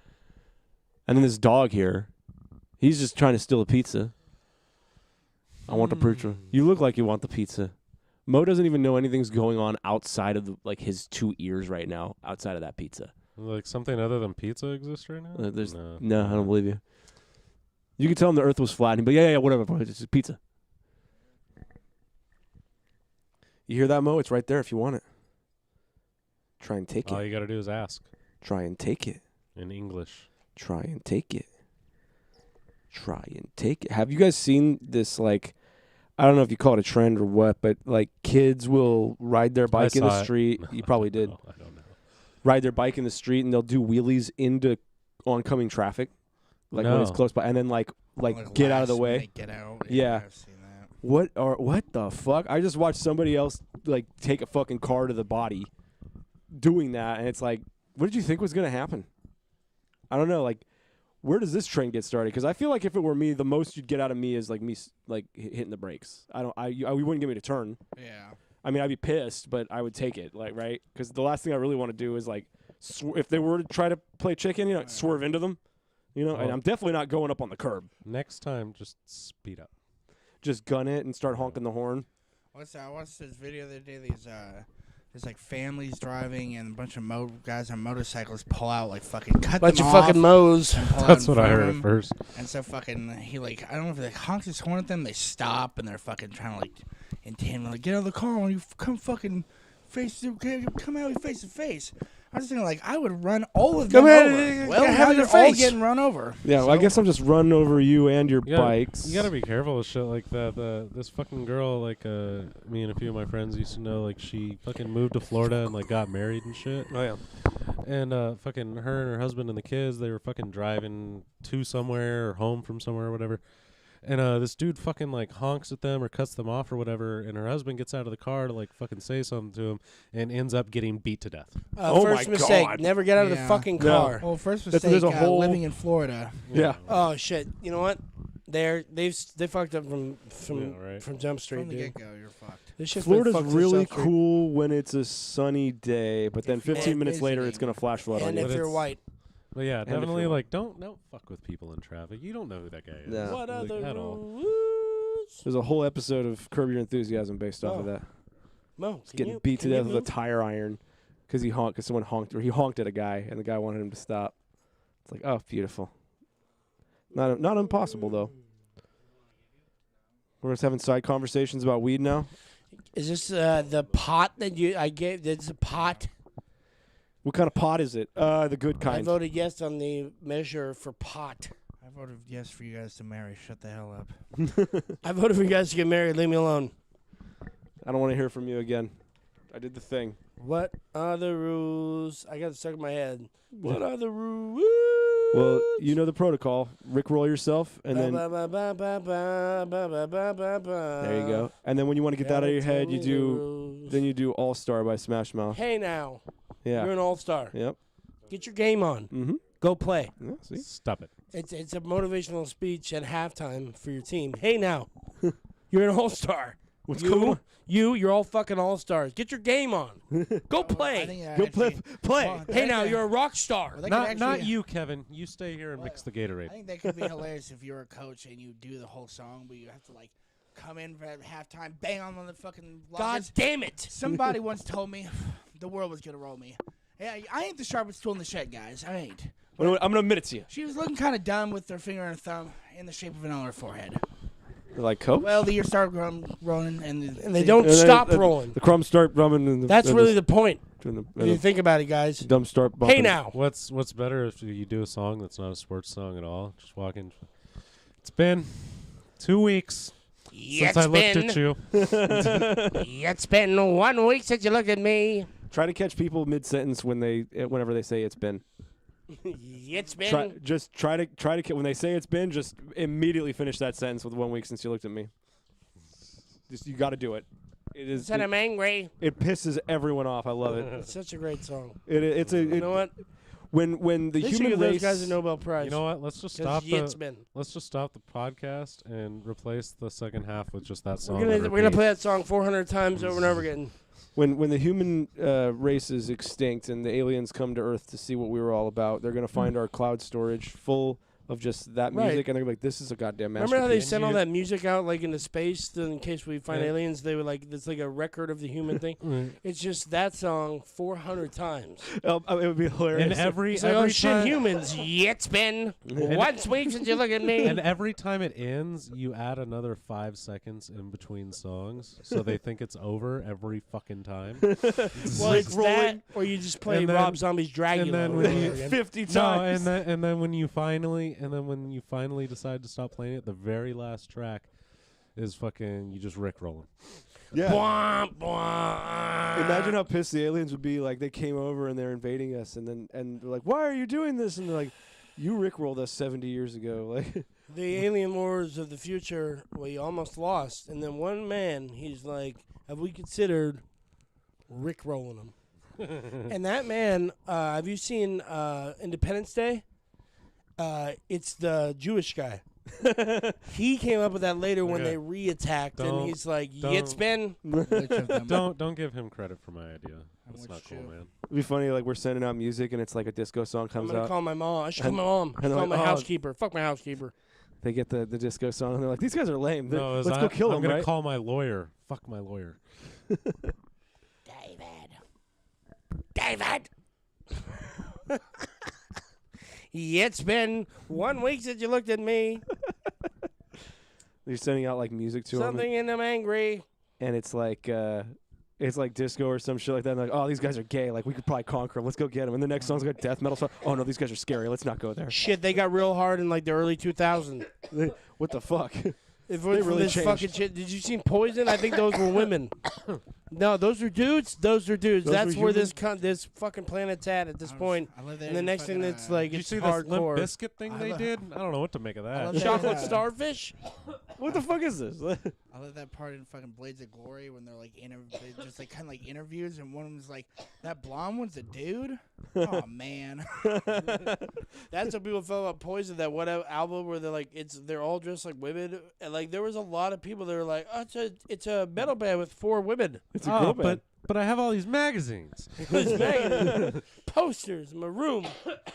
And then this dog here, he's just trying to steal a pizza. I want the pizza. You look like you want the pizza. Mo doesn't even know anything's going on outside of his 2 ears right now, outside of that pizza. Like something other than pizza exists right now? There's No. no, I don't believe you. You could tell him the earth was flat, but yeah, whatever. It's just pizza. You hear that, Mo? It's right there if you want it. Try and take All it. you got to do is ask Try and take it. in English. Try and take it. Try and take it. Have you guys seen this, like, I don't know if you call it a trend or what, but, like, kids will ride their bike in saw the it. street. You probably did. No, I don't know. Ride their bike in the street, and they'll do wheelies into oncoming traffic, like when it's No. close by, and then, like get out of the last way. minute Get out. Yeah. I've seen that. What the fuck? I just watched somebody else like take a fucking car to the body doing that, and it's like, what did you think was gonna happen? I don't know. Like, where does this trend get started? Because I feel like if it were me, the most you'd get out of me is like me like hitting the brakes. You wouldn't get me to turn. Yeah. I mean, I'd be pissed, but I would take it. Like, right? Because the last thing I really want to do is like, if they were to try to play chicken, you know, swerve into them. You know, and I'm definitely not going up on the curb. Next time, just speed up. Just gun it and start honking the horn. I watched this video the other day. There's like families driving and a bunch of guys on motorcycles pull out, like fucking cut Bunch them of off fucking mows. and pull out That's in what I front of heard them. at first. And so fucking he like, I don't know if they honks his horn at them. They stop and they're fucking trying to like intend like, get out of the car when you come fucking come out face to face. I was thinking like I would run all of them Come over. here, Well, have now your you're all face. getting run over. Yeah, well, I guess I'm just running over you and your You gotta- bikes. You gotta be careful with shit like that. This fucking girl, like, me and a few of my friends used to know, like, she fucking moved to Florida and, like, got married and shit. Oh, yeah. And, fucking her and her husband and the kids, they were fucking driving to somewhere or home from somewhere or whatever. And, this dude fucking, like, honks at them or cuts them off or whatever. And her husband gets out of the car to, like, fucking say something to him and ends up getting beat to death. Oh First my mistake. God. Never get out of the Yeah. fucking No. car. Well, first That's- mistake, there's a whole- living in Florida. Yeah. Oh shit! You know what? They fucked up from Yeah, right. from Jump Street, From the dude. get go, you're fucked. This shit's been Florida's fucked since really Jump Street. cool when it's a sunny day, but then 15 you're minutes later, it's visiting. going to flash flood on And you. if But you're it's- white, But yeah, And if definitely, you're- like, don't fuck with people in traffic. You don't know who that guy is. No. what like, other at all. rules? There's a whole episode of Curb Your Enthusiasm based off of Oh. that. Mo, He's getting beat to death with a tire iron because someone honked, or he honked at a guy, and the guy wanted him to stop. It's like, oh, beautiful. Not impossible, though. We're just having side conversations about weed now. Is this the pot that I gave? It's a pot. What kind of pot is it? The good I kind. voted yes on the measure for pot. I voted yes for you guys to marry. Shut the hell up. I voted for you guys to get married. Leave me alone. I don't want to hear from you again. I did the thing. What are the rules? I got it stuck in my head. What are the rules? Well, you know the protocol. Rickroll yourself, and then There there you go. And then when you want to get that out of your head, you do All Star by Smash Mouth. Hey now, Yeah. you're an all-star. Yep. Get your game on. Mm-hmm. Go play. Yeah, see? Stop it. It's a motivational speech at halftime for your team. Hey now, you're an all-star. What's you, going on? you're all fucking all-stars. Get your game on. Go I play. think Go play. Well, Hey now, you're a rock star. Well, that could Not actually- you, Kevin. You stay here and mix the I Gatorade. think that could be hilarious if you're a coach and you do the whole song, but you have to like come in for halftime, bang on the fucking God lockers. damn it. Somebody once told me the world was gonna roll me. Yeah, I ain't the sharpest tool in the shed, guys. I ain't. I'm gonna admit it to you. She was looking kind of dumb with her finger and thumb in the shape of an L on her forehead. They're like Coke. Well, the years started rolling, and they don't And then stop the- rolling. The crumbs start bumming. And That's really the point. the If you think about it, guys. dumb start bumping. Hey now. What's better if you do a song that's not a sports song at all? Just walk in. It's been 2 weeks since I looked at you. It's been 1 week since you looked at me. Try to catch people mid-sentence whenever they say it's been. It's been. Try to when they say it's been, just immediately finish that sentence with 1 week since you looked at me. Just you got to do it. It is. Said I'm angry. It pisses everyone off. I love it. It's such a great song. You know what? When the They should human give race. those guys a Nobel Prize. You know what? Let's just 'Cause stop it's the been. podcast and replace the second half with just that song. We're on gonna repeat. play that song 400 times over and over again. When the human race is extinct and the aliens come to Earth to see what we were all about, they're gonna find our cloud storage full of just that Right. music, and they're gonna be like, "This is a goddamn masterpiece." Remember how they And sent all you- that music out like into space then in case we find Yeah. aliens? They were like, it's like a record of the human thing. Right. It's just that song 400 times. It would be hilarious. And every It's like, oh shit, time, humans. It's been 1 week since you look at me. and every time it ends, you add another 5 seconds in between songs, so they think it's over every fucking time. Well, it's that, or you just play And then- Rob Zombie's Dragula. and then over when and you- over again. 50 No, times. and then when you finally decide to stop playing it, the very last track is fucking you just rickrolling. yeah. Bwah, bwah. Imagine how pissed the aliens would be. Like they came over and they're invading us, and they're like, "Why are you doing this?" And they're like, "You rickrolled us 70 years ago." Like, The alien wars of the future, we almost lost. And then one man, he's like, have we considered rickrolling him? And that man, have you seen Independence Day? It's the Jewish guy. He came up with that later when Okay. they re-attacked, and Don't- he's like, don't- it's been... Which of them? Don't give him credit for my idea. That's which not cool, shoe? man. It'd be funny, like we're sending out music and it's like a disco song I'm comes going to out. call my mom. I should call And- my mom. I should and call like, my oh. housekeeper. Fuck my housekeeper. They get the disco song and they're like, these guys are lame. No, Let's go kill I'm them, gonna right? call my lawyer. Fuck my lawyer. David! It's been 1 week since you looked at me. You're sending out like music to them, Something and I'm angry. and it's like disco or some shit like that. And they're like, oh, these guys are gay. Like we could probably conquer them. Let's go get them. And the next song's like a death metal song. Oh no, these guys are scary. Let's not go there. Shit, they got real hard in like the early 2000s. What the fuck? If They it really this changed. fucking shit, did you see Poison? I think those were women. No, those are dudes. Those are dudes. Those That's were where this fucking planet's at this point. I live there And the in next thing fucking, that's like Did you it's see this Limp hardcore. Bizkit thing I they lo- did? I don't know what to make of I love that. that. Chocolate starfish. What the fuck is this? I love that part in fucking Blades of Glory when they're like they just like kind of like interviews, and one of them's like, "That blonde one's a dude." Oh man. That's what people felt about Poison. That what album where they're like they're all dressed like women, and like there was a lot of people that were like, oh, it's a metal band with 4 women. It's a girl Oh, band. but I have all these magazines. There's magazines, posters in my room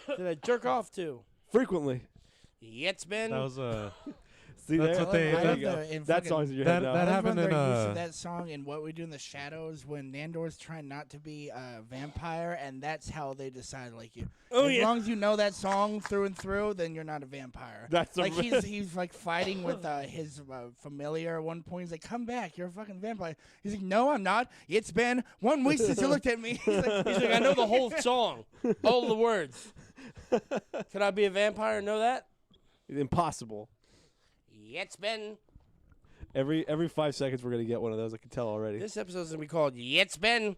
that I jerk off to. Frequently. It's been That was See That's there? what they- There that- you go. in That fucking- song's in your that- head now. that I love happened when in, they're using uh, that song in What We Do in the Shadows when Nandor's trying not to be a vampire, and that's how they decide like you. Oh, as yeah. long as you know that song through and through, then you're not a vampire. That's a like re- he's like fighting with his familiar at one point. He's like, "Come back, you're a fucking vampire." He's like, "No, I'm not. It's been 1 week since you looked at me." He's like, I know the whole song, all the words. Could I be a vampire and know that? Impossible. It's been. Every 5 seconds we're gonna get one of those. I can tell already. This episode's gonna be called "It's Been"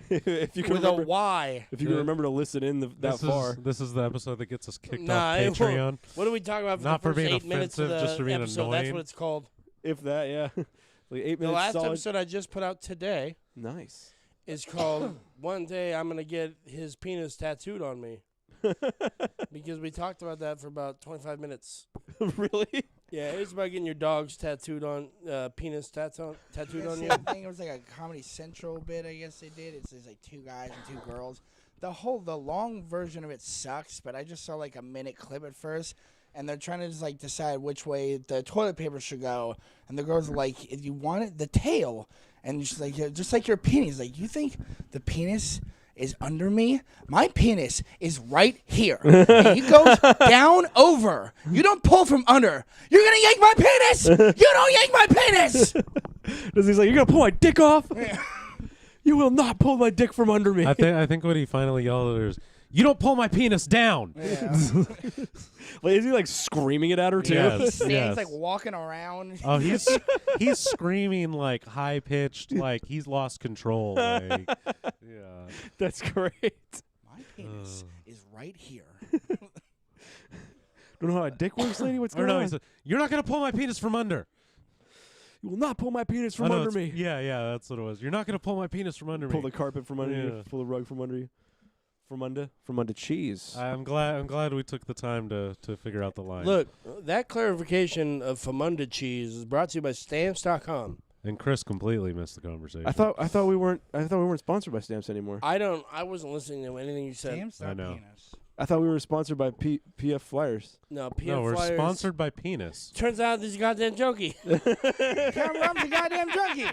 if you can with remember, a Y. if you can remember to listen in that this far. Is the episode that gets us kicked Nah, off it won't. Patreon. What do we talk about for Not the for first being 8 minutes of offensive, the just for being episode? That's annoying. what it's called. If that, yeah. Like 8 The minutes last solid. episode I just put out today Nice. is called "One Day I'm Gonna Get His Penis Tattooed on Me," because we talked about that for about 25 minutes. Really? Yeah, it's about getting your dog's tattooed on, penis tattooed on you. I think it was like a Comedy Central bit. I guess they did. It's like 2 guys and 2 girls. The long version of it sucks, but I just saw like a minute clip at first, and they're trying to just like decide which way the toilet paper should go. And the girls are like, "If you want it, the tail," and she's like, "Yeah, just like your penis. Like, you think the penis is under me? My penis is right here. And it goes down over. You don't pull from under. You're gonna yank my penis. You don't yank my penis." He's like, "You're gonna pull my dick off? You will not pull my dick from under me." I think what he finally yelled at her is, "You don't pull my penis down." Yeah. Like, is he like screaming it at her too? Yes. He's like walking around. Oh, he's screaming like high pitched, like he's lost control. Like, yeah. That's great. My penis is right here. Don't know how a dick works, lady. What's Or going no, on? he said, "You're not gonna pull my penis from under." You will not pull my penis Oh, from no, under it's- me. Yeah, that's what it was. You're not gonna pull my penis from under Pull me. the carpet from under you. Yeah. Pull the rug from under you. From under cheese. I'm glad we took the time to figure out the line. Look, that clarification of Famunda cheese is brought to you by Stamps.com. And Chris completely missed the conversation. I thought we weren't sponsored by Stamps anymore. I wasn't listening to anything you said. Stamps I know. penis. I thought we were sponsored by PF Flyers. No, PF No, we're Flyers. sponsored by Penis. Turns out this goddamn junkie. Cameron Rum's a goddamn junkie.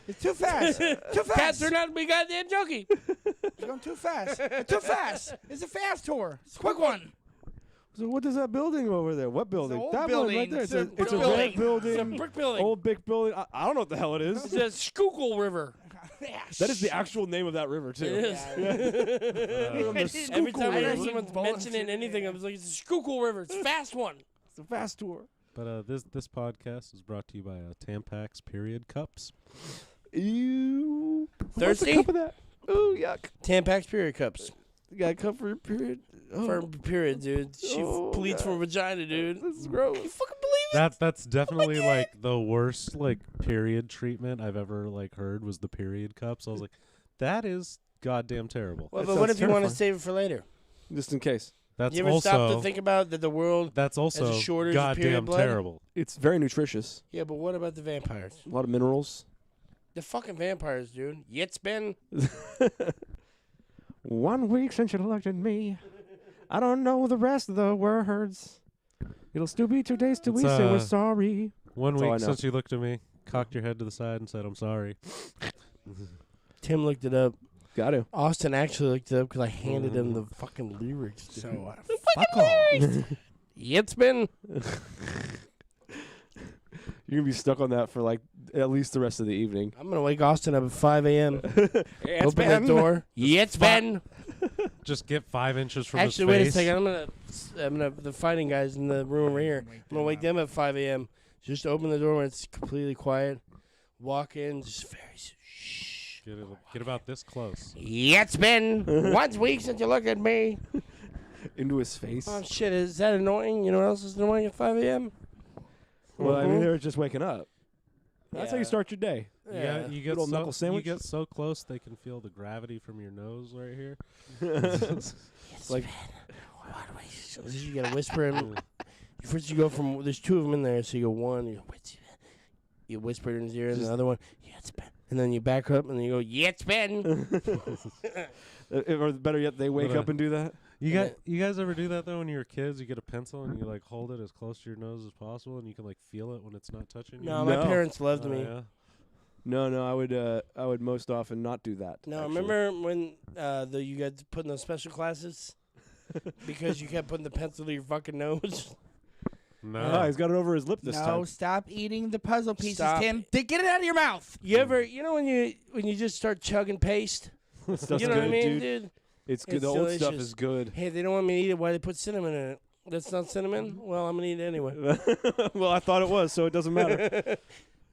It's too fast. Too Cat fast. turned out to be goddamn junkie. It's going too fast. Too fast. It's a fast tour. It's a quick one. So what is that building over there? What building? old That one building. right there. It's It's a a brick red building. building. It's a brick building. Old big building. I don't know what the hell it is. It's a Schuylkill River. That is the actual name of that river too. It is. Every time I hear someone mentioning anything, I was like, it's a Schuylkill River. It's a fast one. It's a fast tour. But this podcast is brought to you by Tampax Period Cups. Ew. What's Thirsty? a cup of that? Ooh, yuck. Tampax period cups. You gotta come for your period. Oh, For period, dude. She bleeds from vagina, dude. this is gross. You fucking believe it? That's definitely like the worst like period treatment I've ever like heard was the period cups. I was like, that is goddamn terrible. Well, That but what sounds if you want to terrifying. save it for later? Just in case. That's You ever also stop to think about that the world? that's also shortage of period goddamn blood? terrible. It's very nutritious. Yeah, but what about the vampires? A lot of minerals. The fucking vampires, dude. It's been 1 week since you looked at me. I don't know the rest of the words. It'll still be 2 days till we It's, say we're uh, sorry. 1 That's all I week know. since you looked at me, cocked your head to the side and said, "I'm sorry." Tim looked it up. Got to. Austin actually looked it up because I handed him the fucking lyrics. Dude. So fuck off. It's been. You're gonna be stuck on that for like at least the rest of the evening. I'm gonna wake Austin up at 5 a.m. Open that been. door. It's been. Just get 5 inches from Actually, his wait a face. second. I'm gonna. The fighting guys in the room over here. I'm gonna wake them up at 5 a.m. Just open the door when it's completely quiet. Walk in, just very shh. Get about this close. It's been 1 week since you looked at me. Into his face. Oh shit! Is that annoying? You know what else is annoying at 5 a.m.? Well, I mean, Mhm. they were just waking up. That's how Yeah. you start your day. Yeah. You get Little so, knuckle sandwich? You get so close they can feel the gravity from your nose right here. It's like- so you gotta whisper him. First, you go from there's two of them in there, so you go one. You go, you whisper it in his ear, and the other one, yeah, it's been. And then you back up, and then you go, yeah, it's been. Or better yet, they wake But, up and do that. You guys ever do that though when you were kids? You get a pencil and you like hold it as close to your nose as possible, and you can like feel it when it's not touching you. No, my No. parents loved Oh, me. yeah? No, I would most often not do that. No, actually. remember when you got put in those special classes because you kept putting the pencil to your fucking nose? No. Ah, he's got it over his lip this no, time. stop eating the puzzle pieces, Stop. Tim. Get it out of your mouth. You ever, when you just start chugging paste? Stuff's You know good, what I mean, dude. dude? It's good. It's The old stuff delicious. is good. Hey, they don't want me to eat it. Why they put cinnamon in it? That's not cinnamon? Well, I'm going to eat it anyway. Well, I thought it was, so it doesn't matter.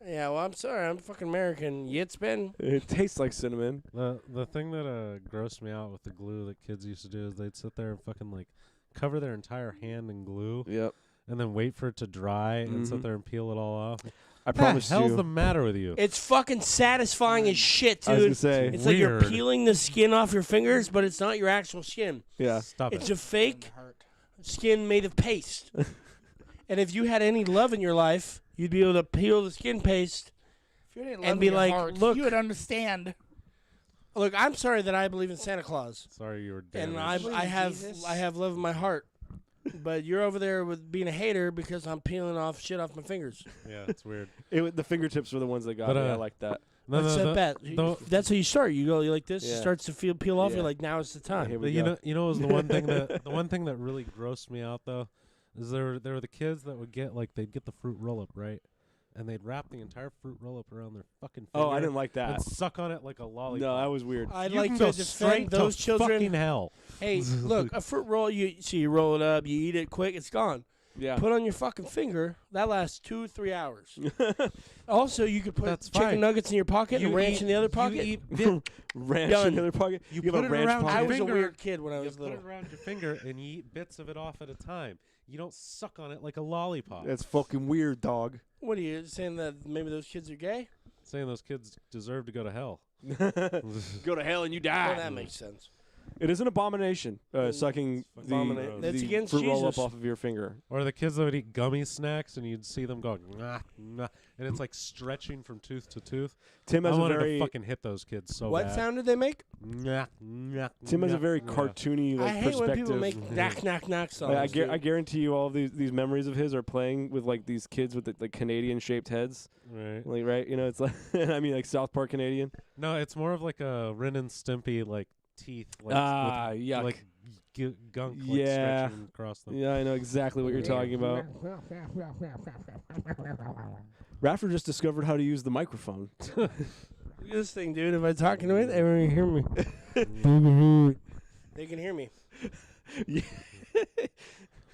Yeah, well, I'm sorry. I'm fucking American. It's been. It tastes like cinnamon. The thing that grossed me out with the glue that kids used to do is they'd sit there and fucking like cover their entire hand in glue Yep. and then wait for it to dry and sit Mhm. there and peel it all off. I What the promise hell's you. the matter with you? It's fucking satisfying as shit, I was gonna dude. say. It's like you're Weird. peeling the skin off your fingers, but it's not your actual skin. Yeah. Stop It's it. a fake skin made of paste. And if you had any love in your life, you'd be able to peel the skin paste. If you didn't And love be your like, heart, look. you would understand. Look, I'm sorry that I believe in Santa Claus, Sorry you were and damaged. I have Jesus. I have love in my heart. But you're over there with being a hater because I'm peeling off shit off my fingers. Yeah, it's weird. The fingertips were the ones that got But, me. I uh, like that. No, What's no, that bet? That's how you start. You go like this. It Yeah. starts to peel off. Yeah. You're like, now it's the time. Here But we you go. know, was the one thing that really grossed me out though, is there were the kids that would get they'd get the fruit roll up right, and they'd wrap the entire fruit roll up around their fucking finger. Oh, I didn't like and that. suck on it like a lollipop. No, that was weird. I'd You like can to go defend straight those to children. fucking hell. Hey, look, a fruit roll. You roll it up. You eat it quick. It's gone. Yeah. Put on your fucking finger. That lasts 2-3 hours. Also, you could put That's chicken fine. nuggets in your pocket and ranch in the other You pocket. eat Ranch Done. in the other pocket. You have put a it ranch around pocket. I your was a finger. weird kid when I You was put little. it around your finger and you eat bits of it off at a time. You don't suck on it like a lollipop. That's fucking weird, dog. What are you saying that maybe those kids are gay? Saying those kids deserve to go to hell. Go to hell and you Well, die. that makes sense. It is an abomination, sucking It's the, fucking gross. That's the against fruit roll up Jesus. off of your finger. Or the kids that would eat gummy snacks and you'd see them going, nah, nah, and it's like stretching from tooth to tooth. Tim I has a wanted very to fucking hit those kids so What bad. sound did they make? Nah, nah, Tim has a nah, very nah. cartoony I like hate when perspective. people make knock knock knock songs. Like, dude. I guarantee you, all of these memories of his are playing with like these kids with the, like Canadian shaped heads, Right. like right. You know, it's like I mean like South Park Canadian. No, it's more of like a Ren and Stimpy like teeth, like with, yuck. like gunk, like Yeah. stretching across them. Yeah, I know exactly what you're talking about. Raffer just discovered how to use the microphone. Look at this thing, dude. If I'm talking to it, everyone can hear me. They can hear me.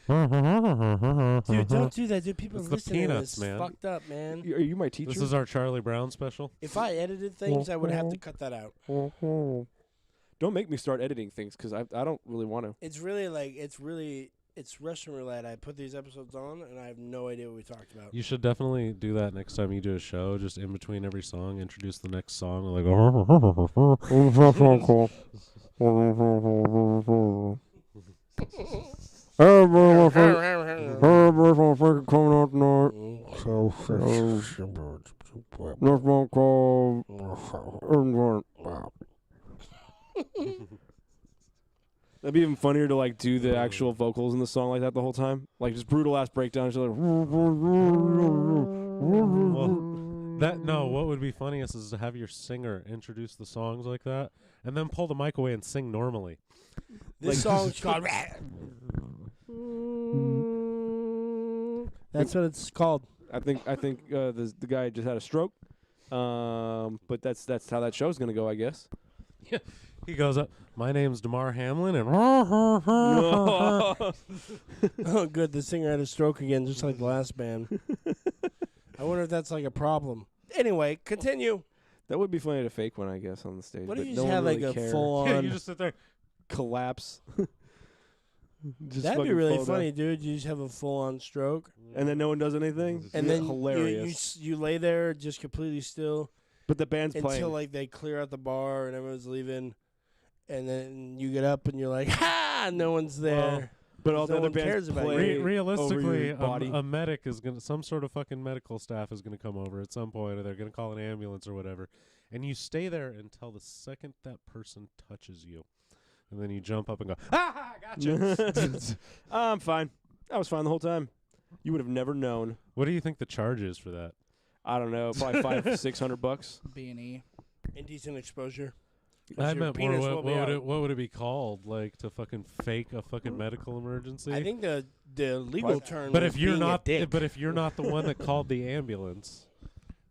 Dude, don't do that, dude. People It's the listening to Peanuts, this. man. Fucked up, man. Are you my teacher? This is our Charlie Brown special. If I edited things, I would have to cut that out. Don't make me start editing things because I don't really want to. It's Russian roulette. I put these episodes on, and I have no idea what we talked about. You should definitely do that next time you do a show. Just in between every song, introduce the next song. Like, That'd be even funnier to like do the actual vocals in the song like that the whole time, like just brutal ass breakdowns. Like, what would be funniest is to have your singer introduce the songs like that, and then pull the mic away and sing normally. This song's called. That's what it's called. I think the guy just had a stroke, but that's how that show's gonna go, I guess. He goes up. My name's DeMar Hamlin, and Oh, good. The singer had a stroke again, just like the last band. I wonder if that's like a problem. Anyway, continue. That would be funny to fake one, I guess, on the stage. What but if you no just one have like really a cared. full yeah, on? you just sit there. Collapse. Just That'd be fucking really fall down. funny, dude. You just have a full on stroke, And then no one does anything. and Yeah, then hilarious. you lay there just completely still But the band's until playing. like they clear out the bar and everyone's leaving, and then you get up and you're like, ha! No one's there. But all the no other one bands cares about you. play Realistically, over your body. a medic is gonna, some sort of fucking medical staff is gonna come over at some point, or they're gonna call an ambulance or whatever, and you stay there until the second that person touches you, and then you jump up and go, ah, gotcha. I'm fine. I was fine the whole time. You would have never known. What do you think the charge is for that? I don't know, probably $500-600. B&E. Indecent exposure. I Your meant more. penis What will be out. would it be called? Like to fucking fake a fucking medical emergency? I think the legal term. But is if you're being a not, dick. but if you're not the one that called the ambulance,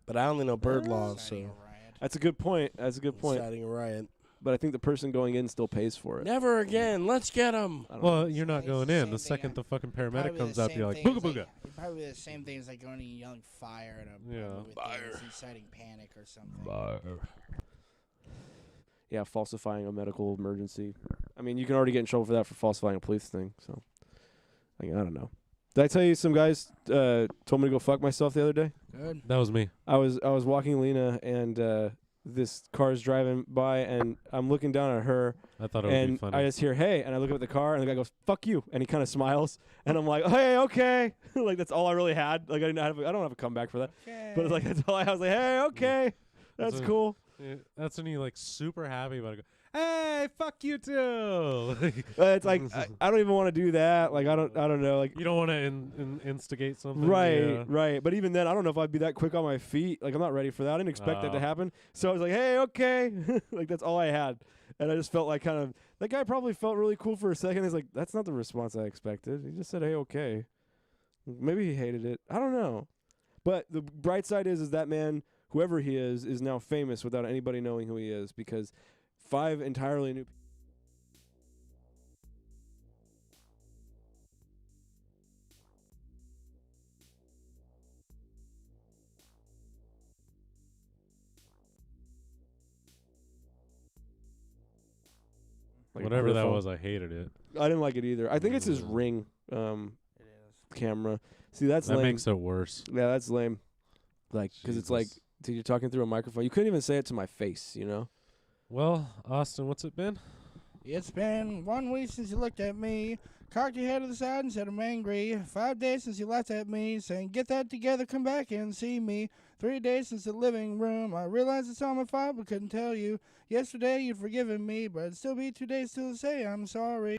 But I only know bird laws, Inciting so a riot. That's a good point. That's a good point. inciting a riot. But I think the person going in still pays for it. Never again. Let's get him. I don't know. well, you're not It's going the in. same The thing, second the fucking paramedic Probably comes the up, you're same like, thing booga as, booga. Probably the same thing as like going to yelling fire at a Yeah. movie theater. It's inciting panic or something. Yeah, falsifying a medical emergency. I mean, you can already get in trouble for that for falsifying a police thing. So, I don't know. Did I tell you some guys told me to go fuck myself the other day? Good. That was me. I was walking Lena, and this car's driving by, and I'm looking down at her, I thought it would be and funny. I just hear hey, and I look up at the car, and the guy goes fuck you, and he kind of smiles, and I'm like hey okay, like that's all I really had. Like I don't have a comeback for that, but it's like that's all I was like hey okay, that's That's a- cool. Yeah, that's when you like super happy about it. Go, hey, fuck you too. It's like I don't even want to do that. Like I don't know. Like you don't want to instigate something. right, yeah. right. But even then, I don't know if I'd be that quick on my feet. Like I'm not ready for that. I didn't expect that to Oh. happen. So I was like, hey, okay. Like that's all I had, and I just felt like kind of that guy probably felt really cool for a second. He's like, that's not the response I expected. He just said, hey, okay. Maybe he hated it. I don't know. But the bright side is that man, whoever he is now famous without anybody knowing who he is because 5 entirely new. Like a Whatever that Griffo. was, I hated it. I didn't like it either. I think it's his Ring camera. See, that's That lame. makes it worse. Yeah, that's lame. Like, because it's like, Jesus. dude, you're talking through a microphone. You couldn't even say it to my face, you know? Well, Austin, what's it been? It's been 1 week since you looked at me, cocked your head to the side and said I'm angry. 5 days since you laughed at me, saying get that together, come back and see me. 3 days since the living room, I realized it's on my file but couldn't tell you. Yesterday you'd forgiven me, but it'd still be 2 days till to say I'm sorry.